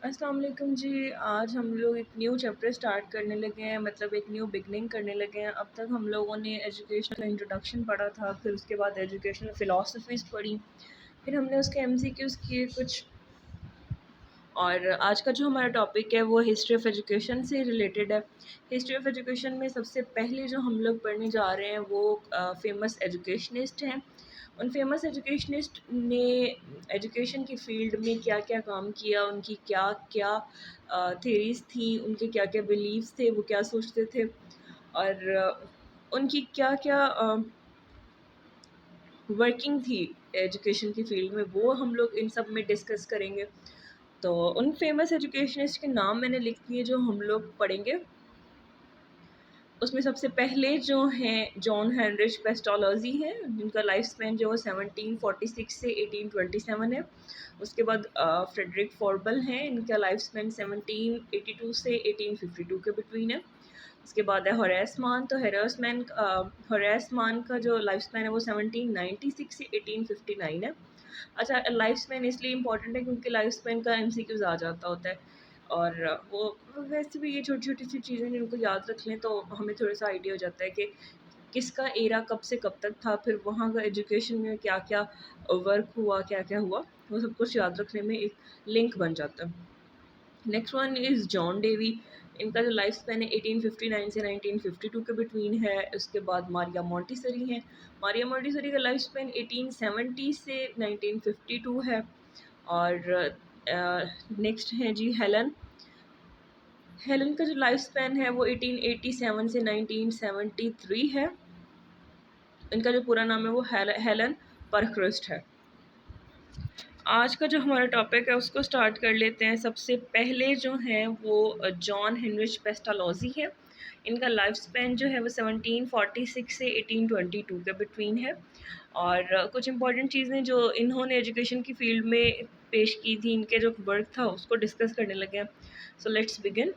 अस्सलाम वालेकुम जी। आज हम लोग एक न्यू चैप्टर स्टार्ट करने लगे हैं, मतलब एक न्यू बिगनिंग करने लगे हैं। अब तक हम लोगों ने एजुकेशन का इंट्रोडक्शन पढ़ा था, फिर उसके बाद एजुकेशनल फ़िलासफ़ीज़ पढ़ी, फिर हमने उसके एमसीक्यूज़ किए कुछ। और आज का जो हमारा टॉपिक है वो हिस्ट्री ऑफ़ एजुकेशन से रिलेटेड है। हिस्ट्री ऑफ़ एजुकेशन में सबसे पहले जो हम लोग पढ़ने जा रहे हैं वो फ़ेमस एजुकेशनिस्ट हैं। उन फेमस एजुकेशनिस्ट ने एजुकेशन की फ़ील्ड में क्या-क्या काम किया, उनकी क्या-क्या थ्योरीज़ थी, उनके क्या-क्या बिलीव्स थे, वो क्या सोचते थे और उनकी क्या-क्या वर्किंग थी एजुकेशन की फ़ील्ड में, वो हम लोग इन सब में डिस्कस करेंगे। तो उन फेमस एजुकेशनिस्ट के नाम मैंने लिख दिए जो हम लोग पढ़ेंगे। उसमें सबसे पहले जो हैं जॉन हेनरिच पेस्टोलॉजी हैं, जिनका लाइफ स्पैन जो है 1746 से 1827 है। उसके बाद फ्रेडरिक फॉर्बल हैं, इनका लाइफ स्पैन 1782 से 1852 के बिटवीन है। उसके बाद है होरेस मान, तो होरेस मान का जो लाइफ स्पैन है वो 1796 से 1859 है। अच्छा, लाइफ स्पैन इसलिए इम्पोर्टेंट है क्योंकि लाइफ स्पैन का एमसीक्यूज़ आ जाता होता है और वो वैसे भी ये छोटी-छोटी सी चीज़ें जिनको याद रख लें तो हमें थोड़ा-सा आइडिया हो जाता है कि किसका एरा कब से कब तक था, फिर वहाँ का एजुकेशन में क्या-क्या वर्क हुआ, क्या-क्या हुआ, वो सब कुछ याद रखने में एक लिंक बन जाता है। Next one is John Dewey. इनका जो लाइफ स्पैन है 1859 से 1952 के बिटवीन है। उसके बाद मारिया मोंटेसरी हैं। मारिया मोंटेसरी का लाइफ स्पैन 1870 से 1952 है। और नेक्स्ट है जी हेलन। हेलन का जो लाइफ स्पैन है वो 1887 से 1973 है। इनका जो पूरा नाम है वो हेलन परक्रिस्ट है। आज का जो हमारा टॉपिक है उसको स्टार्ट कर लेते हैं। सबसे पहले जो हैं वो जॉन हेनरिच पेस्टालॉजी है। इनका लाइफ स्पैन जो है वो 1746 से 1822 के बिटवीन है। और कुछ इंपॉर्टेंट चीज़ें जो इन्होंने एजुकेशन की फील्ड में पेश की थी, इनके जो वर्क था उसको डिस्कस करने लगे हैं। So let's begin.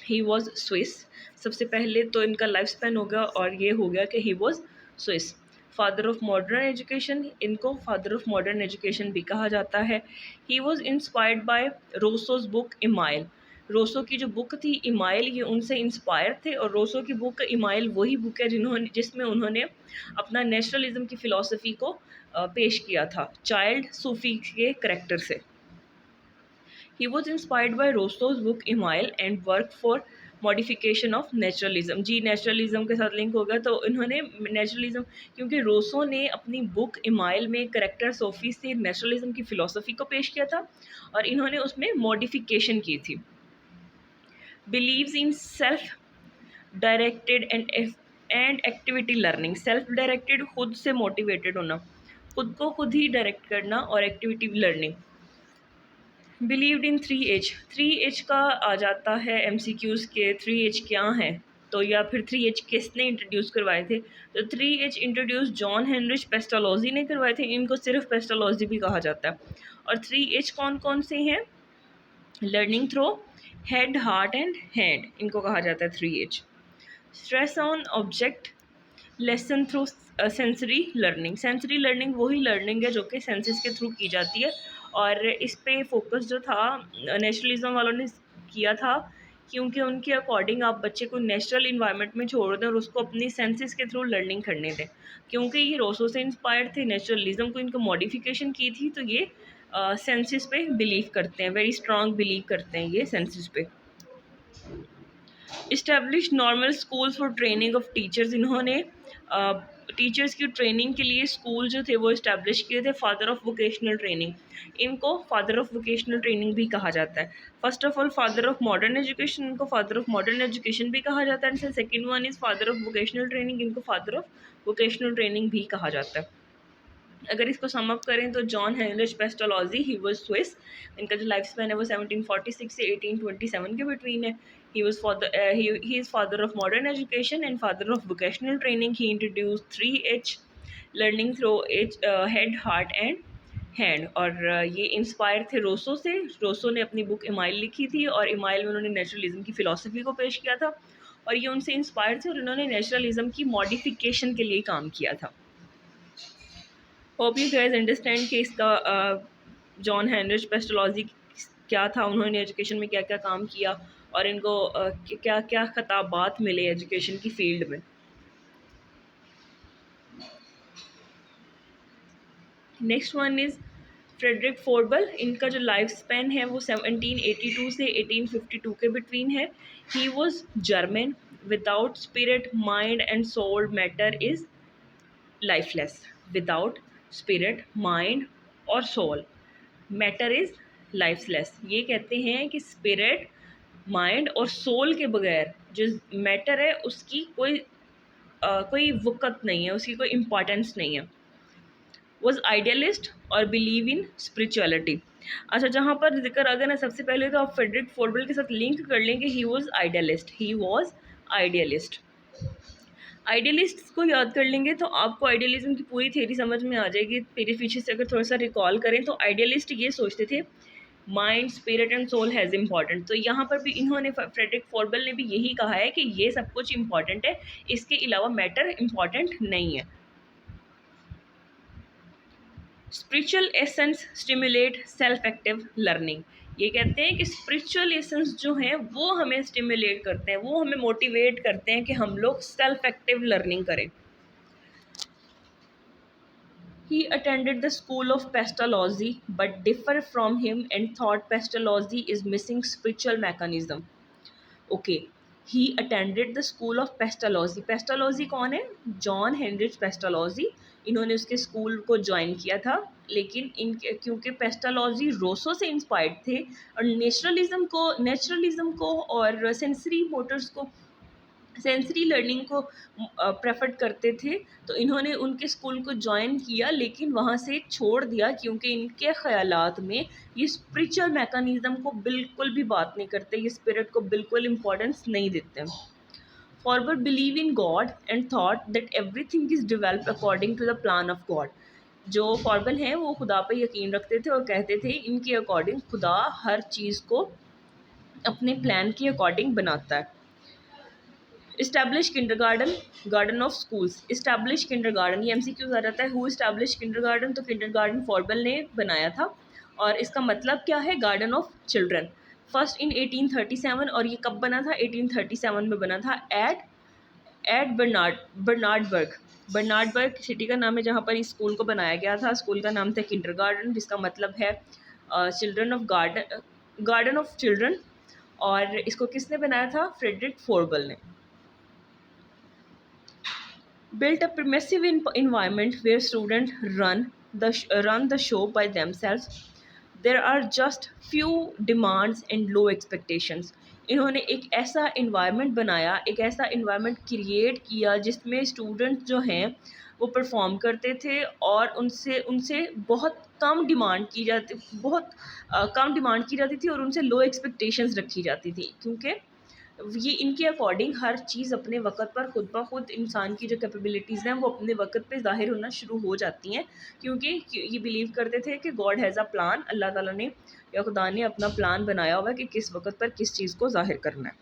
He was Swiss. सबसे पहले तो इनका लाइफ स्पैन होगा और ये हो गया कि he was Swiss. Father of modern education, इनको फादर ऑफ मॉडर्न एजुकेशन भी कहा जाता है। He was inspired by Rousseau's book Emile. Rousseau की जो बुक थी इमाइल, ये उनसे इंस्पायर थे और रोसो की बुक इमाइल वही बुक है जिसमें उन्होंने अपना नेचुरलिज्म की फ़िलॉसफ़ी को पेश किया था चाइल्ड सूफ़ी के करैक्टर से। He was inspired by Rousseau's book Emile and worked for modification of naturalism. जी, नेचुरलिज्म के साथ लिंक होगा तो इन्होंने नेचुरलिज्म, क्योंकि रोसो ने अपनी बुक इमाइल में करेक्टर सोफी से नेचुरलिज्म की फ़िलॉसफ़ी को पेश किया था और इन्होंने उसमें मॉडिफिकेशन की थी। Believes in self directed and activity learning. Self directed, खुद से मोटिवेटेड होना, खुद को खुद ही डायरेक्ट करना, और activity learning. Believed in 3H। 3H का आ जाता है एमसीक्यूज़ के 3H क्या हैं, तो या फिर 3H किसने इंट्रोड्यूस करवाए थे। तो 3H introduce John Heinrich pestology ने करवाए थे, इनको सिर्फ पेस्टोलॉजी भी कहा जाता है। और 3H कौन कौन से हैं? Learning through head, heart and hand, इनको कहा जाता है 3H। Stress on object lesson through sensory learning. Sensory learning वही लर्निंग है जो कि सेंसेस के थ्रू की जाती है और इस पे फोकस जो था नेचुरलिज्म वालों ने किया था, क्योंकि उनके अकॉर्डिंग आप बच्चे को नेचुरल इन्वायरमेंट में छोड़ दें और उसको अपनी सेंसेस के थ्रू लर्निंग करने दें। क्योंकि ये रोसो से इंस्पायर्ड थे, नेचुरलिज्म को इनको मॉडिफिकेशन की थी, तो ये सेंसेस पे बिलीव करते हैं, वेरी स्ट्रॉन्ग बिलीव करते हैं ये सेंसेस पे। Establish normal school for training of teachers. इन्होंने टीचर्स की ट्रेनिंग के लिए स्कूल जो थे वो इस्टेब्लिश किए थे। फादर ऑफ वोकेशनल ट्रेनिंग, इनको फादर ऑफ वोकेशनल ट्रेनिंग भी कहा जाता है। First of all father of modern education, इनको फादर ऑफ मॉडर्न एजुकेशन भी कहा जाता है। And second one is father of vocational training, इनको फादर ऑफ वोकेशनल ट्रेनिंग भी कहा जाता है। अगर इसको सम अप करें तो John Heinrich pestology, he was Swiss. इनका जो लाइफ स्पैन है वो 1746 से 1827 के बिटवीन है। He is father of modern education and father of vocational training. He introduced 3H learning through head, heart and hand. और ये इंस्पायर थे रोसो से। रोसो ने अपनी बुक इमाइल लिखी थी और इमाइल में उन्होंने नेचुरलिज्म की फ़िलॉसफ़ी को पेश किया था और ये उनसे इंस्पायर थे और इन्होंने नेचुरलिज्म की मॉडिफिकेशन के लिए काम किया था। होप यू गाइस अंडरस्टैंड कि इसका जॉन हेनरिच पेस्टोलॉजी क्या था, उन्होंने एजुकेशन में क्या क्या काम किया और इनको क्या क्या खिताबात मिले एजुकेशन की फील्ड में। Next one is Friedrich Froebel. इनका जो लाइफ स्पैन है वो 1782 से 1852 के बिटवीन है। He was German. Without spirit mind and soul matter is lifeless. Without spirit mind और सोल मैटर इज़ लाइफलेस। ये कहते हैं कि स्पिरिट माइंड और सोल के बगैर जो मैटर है उसकी कोई वक़्त नहीं है, उसकी कोई इम्पोर्टेंस नहीं है। वॉज आइडियलिस्ट और बिलीव इन स्पिरिचुअलिटी। अच्छा, जहाँ पर जिक्र आ गया ना, सबसे पहले तो आप फ्रेडरिक फोर्बल के साथ लिंक कर लेंगे। He was idealist, he was idealist. Idealist को याद कर लेंगे तो आपको आइडियलिज्म की पूरी थ्योरी समझ में आ जाएगी। मेरे पीछे से अगर थोड़ा सा रिकॉल करें तो आइडियलिस्ट ये सोचते थे mind spirit and soul has important. तो यहाँ पर भी इन्होंने, फ्रेडरिक फोर्बल ने भी यही कहा है कि ये सब कुछ इम्पॉर्टेंट है, इसके अलावा मैटर इम्पॉर्टेंट नहीं है। Spiritual essence stimulate self active learning. ये कहते हैं कि स्पिरिचुअल एसेंस जो हैं वो हमें स्टिमुलेट करते हैं, वो हमें मोटिवेट करते हैं कि हम लोग सेल्फ एक्टिव लर्निंग करें। He attended the school of Pestalozzi but differed from him and thought Pestalozzi is missing spiritual mechanism. Okay, he attended the school of Pestalozzi. Pestalozzi कौन है? John Heinrich Pestalozzi. इन्होंने उसके school को join किया था, लेकिन इनके क्योंकि पेस्टालॉजी रोसो से इंस्पायर्ड थे और नेचुरलिज्म को और सेंसरी लर्निंग को प्रेफर करते थे, तो इन्होंने उनके स्कूल को ज्वाइन किया लेकिन वहाँ से छोड़ दिया क्योंकि इनके ख़यालात में ये स्पिरिचुअल मैकेनिज़्म को बिल्कुल भी बात नहीं करते, ये स्पिरिट को बिल्कुल इम्पोर्टेंस नहीं देते। Froebel believe in God and thought that everything is developed according to the plan of God. जो फॉरवल हैं वो खुदा पर यकीन रखते थे और कहते थे इनके अकॉर्डिंग खुदा हर चीज़ को अपने प्लान के अकॉर्डिंग बनाता है। Establish kindergarten, garden of schools. Establish kindergarten, ये MCQ आ जाता है। हु इस्टेब्लिश किंडरगार्टन, तो किंडरगार्टन फॉर्बल ने बनाया था और इसका मतलब क्या है? Garden of children. First in 1837, और ये कब बना था? 1837 में बना था एट बर्नार्डबर्ग सिटी का नाम है जहाँ पर इस स्कूल को बनाया गया था। स्कूल का नाम था किंडरगार्टन, जिसका मतलब है children of garden of children. और इसको किसने बनाया था? फ्रेडरिक फोर्बल ने। Built a permissive environment where students run the show by themselves. There are just few demands and low expectations. इन्होंने एक ऐसा इन्वायरमेंट बनाया, एक ऐसा इन्वायरमेंट क्रिएट किया जिसमें स्टूडेंट्स जो हैं वो परफॉर्म करते थे और उनसे उनसे बहुत कम डिमांड की जाती थी और उनसे लो एक्सपेक्टेशंस रखी जाती थी, क्योंकि ये इनके अकॉर्डिंग हर चीज़ अपने वक़्त पर खुद ब खुद इंसान की जो कैपेबिलिटीज़ हैं वो अपने वक़्त पे ज़ाहिर होना शुरू हो जाती हैं, क्योंकि ये बिलीव करते थे कि गॉड हैज़ अ प्लान। अल्लाह ताला ने या खुदा ने अपना प्लान बनाया हुआ है कि किस वक़्त पर किस चीज़ को ज़ाहिर करना है।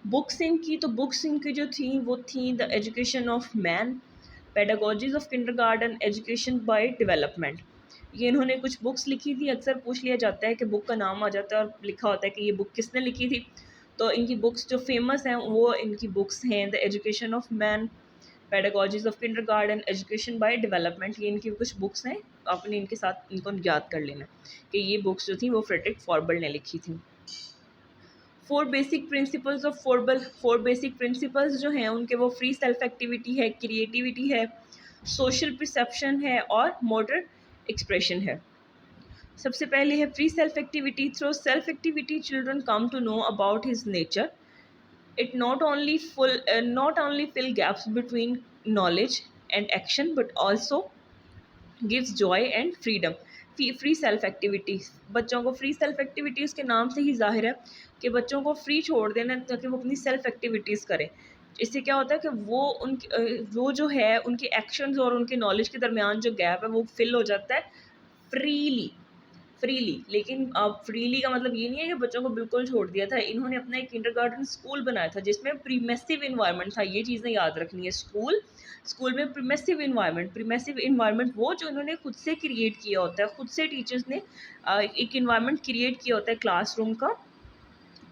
बुक्स इनकी जो थी वो थी the education of man, pedagogies of kindergarten, education by development. ये इन्होंने कुछ बुक्स लिखी थी। अक्सर पूछ लिया जाता है कि बुक का नाम आ जाता है और लिखा होता है कि ये बुक किसने लिखी थी। तो इनकी बुक्स जो फेमस हैं वो इनकी बुक्स हैं the education of man, pedagogies of kindergarten, education by development. ये इनकी कुछ बुक्स हैं, आपने इनके साथ इनको याद कर लेना कि ये बुक्स जो थी वो फ्रेडरिक फोर्बल ने लिखी थी। फोर बेसिक प्रिंसिपल्स जो हैं उनके वो फ्री सेल्फ एक्टिविटी है, क्रिएटिविटी है, सोशल परसेप्शन है और मोटर एक्सप्रेशन है। सबसे पहले है free self activity. Through self activity children come to know about his nature. It not only fill gaps between knowledge and action but also gives joy and freedom. Free self activities, बच्चों को free self activities के नाम से ही जाहिर है कि बच्चों को फ्री छोड़ देना ताकि वो अपनी सेल्फ एक्टिविटीज़ करें। इससे क्या होता है कि वो जो है उनके एक्शंस और उनके नॉलेज के दरमियान जो गैप है वो फिल हो जाता है फ्रीली। लेकिन अब फ्रीली का मतलब ये नहीं है कि बच्चों को बिल्कुल छोड़ दिया था। इन्होंने अपना एक किंडरगार्टन स्कूल बनाया था जिसमें प्रीमेसिव इन्वायरमेंट था। ये चीज़ें याद रखनी है। स्कूल में प्रीमेसिव इन्वायरमेंट वो जो इन्होंने खुद से क्रिएट किया होता है, खुद से टीचर्स ने एक इन्वायरमेंट क्रिएट किया होता है क्लासरूम का।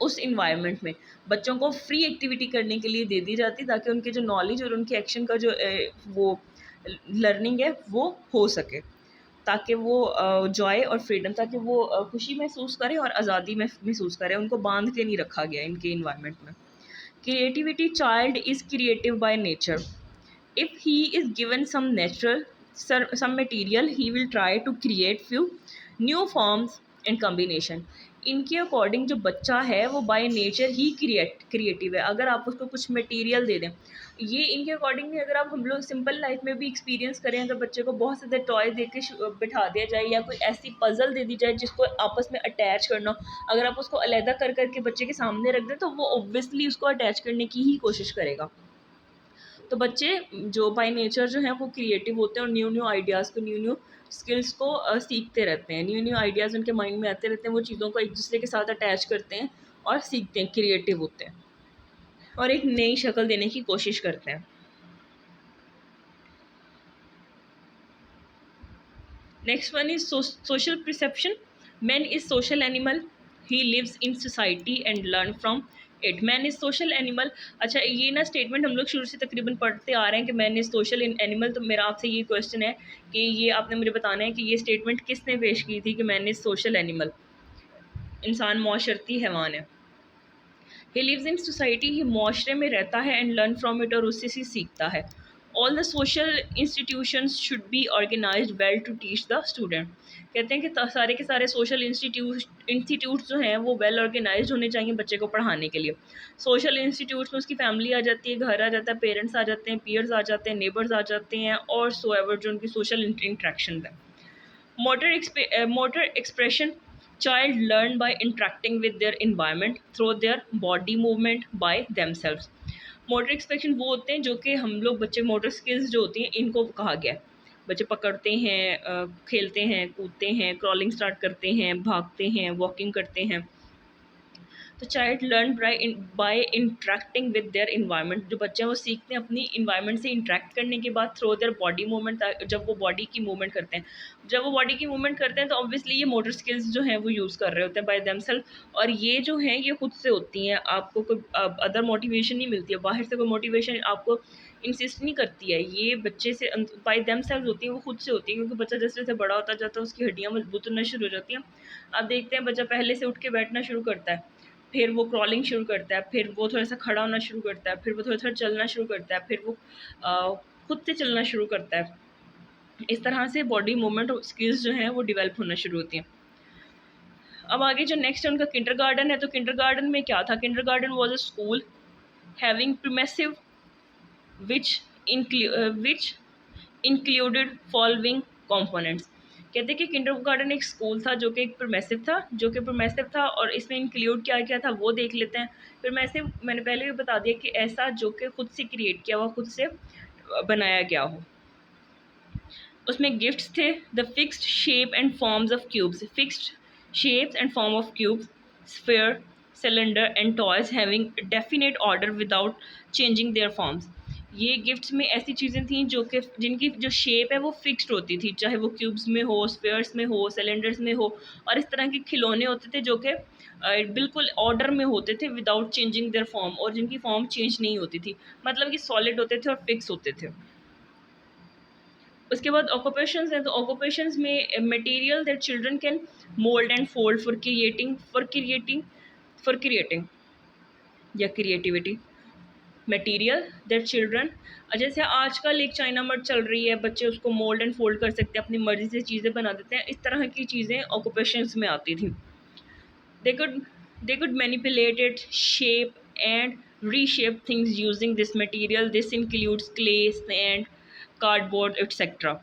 उस इन्वायरमेंट में बच्चों को फ्री एक्टिविटी करने के लिए दे दी जाती ताकि उनके जो नॉलेज और उनके एक्शन का जो वो लर्निंग है वो हो सके, ताकि वो जॉय और फ्रीडम, ताकि वो खुशी महसूस करें और आज़ादी महसूस करें। उनको बांध के नहीं रखा गया इनके इन्वायरमेंट में। Creativity, child is creative by nature. If he is given some material, he will try to create few new forms and combination. इनके अकॉर्डिंग जो बच्चा है वो बाय नेचर ही क्रिएटिव है। अगर आप उसको कुछ मटेरियल दे दें, ये इनके अकॉर्डिंग नहीं। अगर आप हम लोग सिंपल लाइफ में भी एक्सपीरियंस करें, अगर बच्चे को बहुत ज़्यादा टॉय दे के बिठा दिया जाए या कोई ऐसी पजल दे दी जाए जिसको आपस में अटैच करना हो, अगर आप उसको अलहदा कर करके बच्चे के सामने रख दें तो वो ऑब्वियसली उसको अटैच करने की ही कोशिश करेगा। तो बच्चे जो बाय नेचर जो हैं वो क्रिएटिव होते हैं और न्यू न्यू आइडियाज़ को, न्यू न्यू स्किल्स को सीखते रहते हैं। न्यू न्यू आइडियाज़ उनके माइंड में आते रहते हैं। वो चीज़ों को एक दूसरे के साथ अटैच करते हैं और सीखते हैं, क्रिएटिव होते हैं और एक नई शक्ल देने की कोशिश करते हैं। Next one is social perception. Man is social animal, he lives in society and learn from it. Man is social animal. अच्छा, ये ना स्टेटमेंट हम लोग शुरू से तकरीबन पढ़ते आ रहे हैं कि मैन इज सोशल एनिमल। तो मेरा आपसे ये क्वेश्चन है कि ये आपने मुझे बताना है कि ये स्टेटमेंट किसने पेश की थी कि मैन इज सोशल एनिमल, इंसान माशरती हैवान है। ही लिव्स इन सोसाइटी, ही माशरे में रहता है, एंड लर्न फ्रॉम इट, और उससे ही सीखता है। All the social institutions should be organised well to teach the student. कहते हैं कि सारे के सारे सोशल इंस्टीट्यूट्स जो हैं वो वेल ऑर्गेनाइज्ड होने चाहिए बच्चे को पढ़ाने के लिए। सोशल इंस्टीट्यूट्स में उसकी फैमिली आ जाती है, घर आ जाता है, पेरेंट्स आ जाते हैं, पीयर्स आ जाते हैं, नेबर्स आ जाते हैं, और सो एवर जो उनकी सोशल इंट्रैक्शन है। Motor expression, child learn by interacting with their environment through their body movement by themselves. Motor expression वो होते हैं जो कि हम लोग बच्चे, मोटर स्किल्स जो होती हैं इनको कहा गया है। बच्चे पकड़ते हैं, खेलते हैं, कूदते हैं, क्रॉलिंग स्टार्ट करते हैं, भागते हैं, वॉकिंग करते हैं। तो child learn by interacting with their environment. जो बच्चे हैं वो सीखते हैं अपनी इन्वायरमेंट से इंट्रैक्ट करने के बाद थ्रू देयर बॉडी मूवमेंट। जब वो बॉडी की मूवमेंट करते हैं, तो ऑब्वियसली ये मोटर स्किल्स जो हैं वो यूज़ कर रहे होते हैं बाय देमसेल्फ। और ये जो हैं ये खुद से होती हैं, आपको कोई अदर मोटिवेशन नहीं मिलती है, बाहर से कोई मोटिवेशन आपको इंसिस्ट नहीं करती है। ये बच्चे से बाय देमसेल्फ होती है, वो खुद से होती है। क्योंकि बच्चा जैसे जैसे बड़ा होता जाता है उसकी हड्डियाँ मजबूत होना शुरू हो जाती हैं। आप देखते हैं बच्चा पहले से उठ के बैठना शुरू करता है, फिर वो क्रॉलिंग शुरू करता है, फिर वो थोड़ा सा खड़ा होना शुरू करता है, फिर वो थोड़ा थोड़ा चलना शुरू करता है, फिर वो खुद से चलना शुरू करता है। इस तरह से बॉडी मूवमेंट और स्किल्स जो हैं वो डेवलप होना शुरू होती हैं। अब आगे जो नेक्स्ट है उनका किंडरगार्टन है। तो किंडरगार्टन में क्या था? Kindergarten was a school having premises which included following components. कहते हैं कि किंडरगार्टन एक स्कूल था जो कि एक परमेसिव था और इसमें इंक्लूड क्या क्या था वो देख लेते हैं। परमेसिव मैंने पहले भी बता दिया कि ऐसा जो कि खुद से क्रिएट किया हुआ, खुद से बनाया गया हो। उसमें गिफ्ट्स थे, the fixed shape and forms of cubes, fixed shapes and form of cubes, sphere, cylinder and toys having definite order without changing their forms. ये गिफ्ट्स में ऐसी चीज़ें थीं जो कि जिनकी जो शेप है वो फिक्स्ड होती थी, चाहे वो क्यूब्स में हो, स्फीयर्स में हो, सिलेंडर्स में हो, और इस तरह के खिलौने होते थे जो कि बिल्कुल ऑर्डर में होते थे विदाउट चेंजिंग देयर फॉर्म, और जिनकी फॉर्म चेंज नहीं होती थी, मतलब कि सॉलिड होते थे और फिक्स होते थे। उसके बाद ऑक्यूपेशंस हैं। तो ऑक्यूपेशंस में material that children can mould and fold for creating या क्रिएटिविटी। मटेरियल दैट चिल्ड्रन, जैसे आजकल एक चाइना मड चल रही है, बच्चे उसको मोल्ड एंड फोल्ड कर सकते हैं, अपनी मर्जी से चीज़ें बना देते हैं। इस तरह की चीज़ें ऑक्यूपेशंस में आती थी। They could manipulate it, shape and reshape things using this material. This includes clay, sand, cardboard, etc.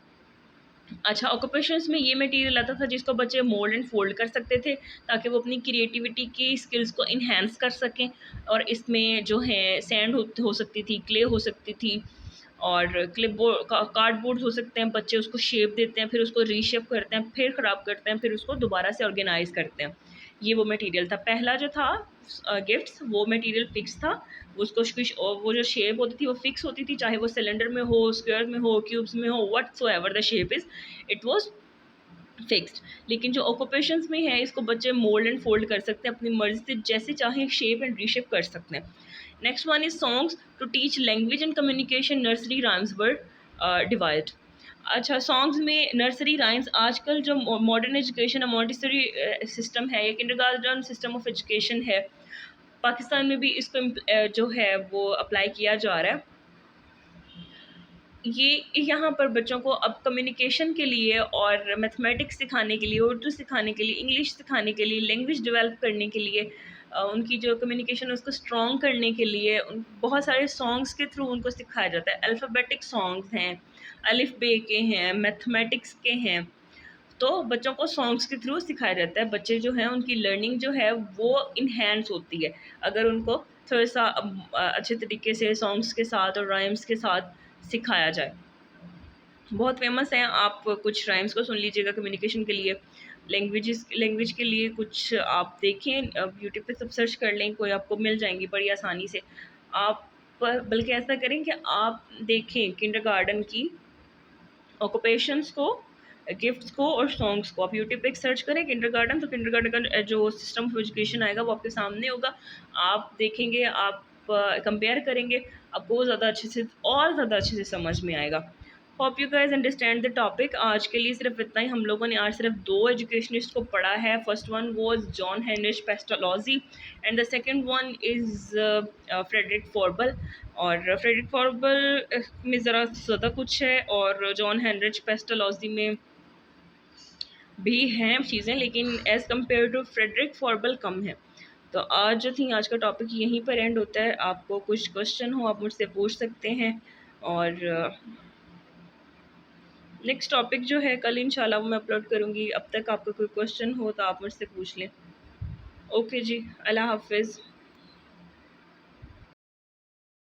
अच्छा, ऑक्यूपेशंस में ये मटेरियल आता था जिसको बच्चे मोल्ड एंड फोल्ड कर सकते थे ताकि वो अपनी क्रिएटिविटी की स्किल्स को इन्हेंस कर सकें। और इसमें जो है सैंड हो सकती थी, क्ले हो सकती थी, और क्लिपबोर्ड कार्डबोर्ड हो सकते हैं, बच्चे उसको शेप देते हैं, फिर उसको रीशेप करते हैं, फिर ख़राब करते हैं, फिर उसको दोबारा से ऑर्गेनाइज़ करते हैं। ये वो मटेरियल था। पहला जो था गिफ्ट्स, वो मटेरियल फिक्स था। उसको कुछ वो जो शेप होती थी वो फिक्स होती थी, चाहे वो सिलेंडर में हो, स्क्वायर में हो, क्यूब्स में हो, whatsoever the shape is, it was fixed. लेकिन जो ऑक्यूपेशंस में है, इसको बच्चे मोल्ड एंड फोल्ड कर सकते हैं, अपनी मर्ज़ी से जैसे चाहें शेप एंड रीशेप कर सकते हैं। Next one is songs to teach language and communication, nursery rhymes वर डिवाइड। अच्छा, सॉन्ग्स में नर्सरी राइम्स, आजकल जो मॉडर्न एजुकेशन है, मॉन्टेसरी सिस्टम है या किंडरगार्टन सिस्टम ऑफ एजुकेशन है, पाकिस्तान में भी इसको जो है वो अप्लाई किया जा रहा है। ये यहाँ पर बच्चों को अब कम्युनिकेशन के लिए और मैथमेटिक्स सिखाने के लिए, उर्दू सिखाने के लिए, इंग्लिश सिखाने के लिए, लैंग्वेज डेवलप करने के लिए, उनकी जो कम्युनिकेशन है उसको स्ट्रॉन्ग करने के लिए बहुत सारे सॉन्ग्स के थ्रू उनको सिखाया जाता है। अल्फ़ाबेटिक सॉन्ग्स हैं, अलिफ बे के हैं, मैथमेटिक्स के हैं, तो बच्चों को सॉन्ग्स के थ्रू सिखाया जाता है। बच्चे जो हैं उनकी लर्निंग जो है वो इन्हेंस होती है अगर उनको थोड़ा-सा अच्छे तरीके से सॉन्ग्स के साथ और राइम्स के साथ सिखाया जाए। बहुत फ़ेमस हैं, आप कुछ राइम्स को सुन लीजिएगा कम्युनिकेशन के लिए। लैंग्वेज के लिए कुछ आप देखें, यूट्यूब पे सब सर्च कर लें, कोई आपको मिल जाएँगी बड़ी आसानी से। आप बल्कि ऐसा करें कि आप देखें किंडरगार्टन की ऑक्यूपेशंस को, गिफ्ट्स को और सॉन्ग्स को। आप यूट्यूब पे एक सर्च करें किंडरगार्टन, तो किंडरगार्टन का जो सिस्टम ऑफ एजुकेशन आएगा वो आपके सामने होगा। आप देखेंगे, आप कंपेयर करेंगे, आपको ज़्यादा अच्छे से और ज़्यादा अच्छे से समझ में आएगा। Hope you guys understand the topic. आज के लिए सिर्फ इतना ही। हम लोगों ने आज सिर्फ 2 एजुकेशनिस्ट को पढ़ा है। First one was John Heinrich Pestalozzi and the second one is Friedrich Froebel. और फ्रेडरिक फॉर्बल में ज़रा ज़्यादा कुछ है और जॉन हेनरिच पेस्टोलॉजी में भी हैं चीज़ें, लेकिन एज़ कम्पेयर टू फ्रेडरिक फॉर्बल कम है। तो आज जो थी, आज का टॉपिक यहीं पर एंड होता है। आपको कुछ क्वेश्चन हो आप मुझसे पूछ सकते हैं, और नेक्स्ट टॉपिक जो है कल इंशाल्लाह वो मैं अपलोड करूँगी। अब तक आपका कोई क्वेश्चन हो तो आप मुझसे पूछ लें। ओके जी, अल्लाह हाफ़िज़।